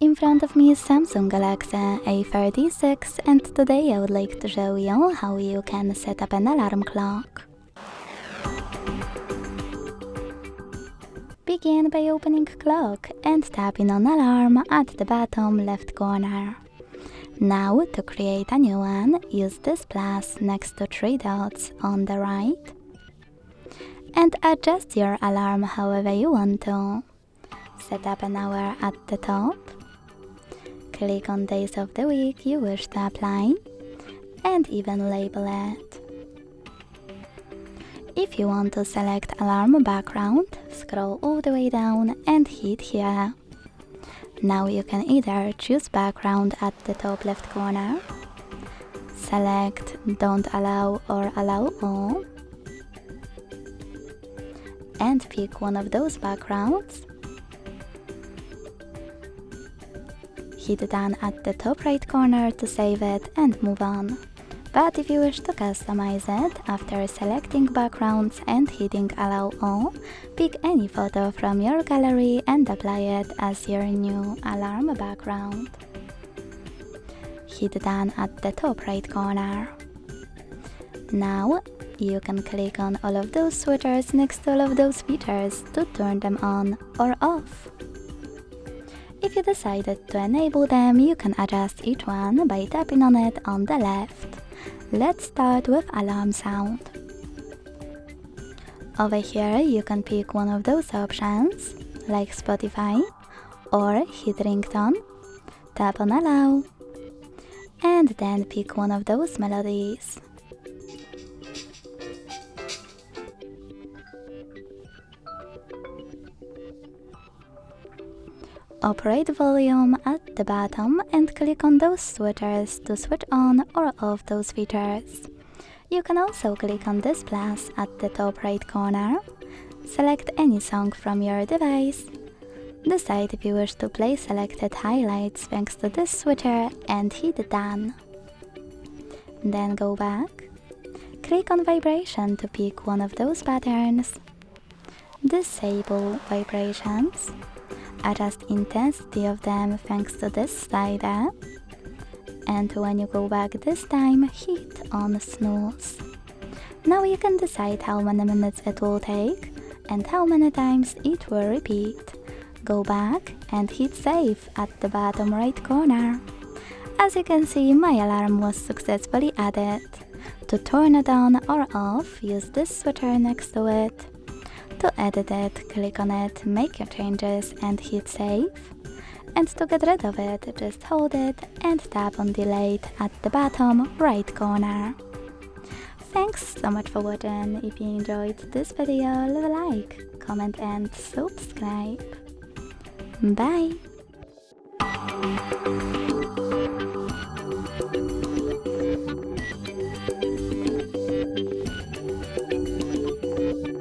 In front of me is Samsung Galaxy A36 and today I would like to show you how you can set up an alarm clock. Begin by opening clock and tapping on alarm at the bottom left corner. Now to create a new one, use this plus next to 3 dots on the right and adjust your alarm however you want to. Set up an hour at the top. Click on days of the week you wish to apply and even label it. If you want to select alarm background, scroll all the way down and hit here. Now you can either choose background at the top left corner, select don't allow or allow all, and pick one of those backgrounds. Hit done at the top right corner to save it and move on. But if you wish to customize it, after selecting backgrounds and hitting allow all, pick any photo from your gallery and apply it as your new alarm background. Hit done at the top right corner. Now you can click on all of those switchers next to all of those features to turn them on or off. If you decided to enable them, you can adjust each one by tapping on it on the left. Let's start with alarm sound. Over here you can pick one of those options, like Spotify, or hit ringtone, tap on allow, and then pick one of those melodies. Operate volume at the bottom and click on those switchers to switch on or off those features. You can also click on this plus at the top right corner, select any song from your device, decide if you wish to play selected highlights thanks to this switcher and hit done. Then go back, click on vibration to pick one of those patterns, disable vibrations, adjust intensity of them thanks to this slider, and when you go back this time, hit on snooze. Now you can decide how many minutes it will take and how many times it will repeat. Go back and hit save at the bottom right corner. As you can see, my alarm was successfully added. To turn it on or off, use this switcher next to it. To edit it, click on it, make your changes and hit save. And to get rid of it, just hold it and tap on delete at the bottom right corner. Thanks so much for watching. If you enjoyed this video, leave a like, comment and subscribe. Bye!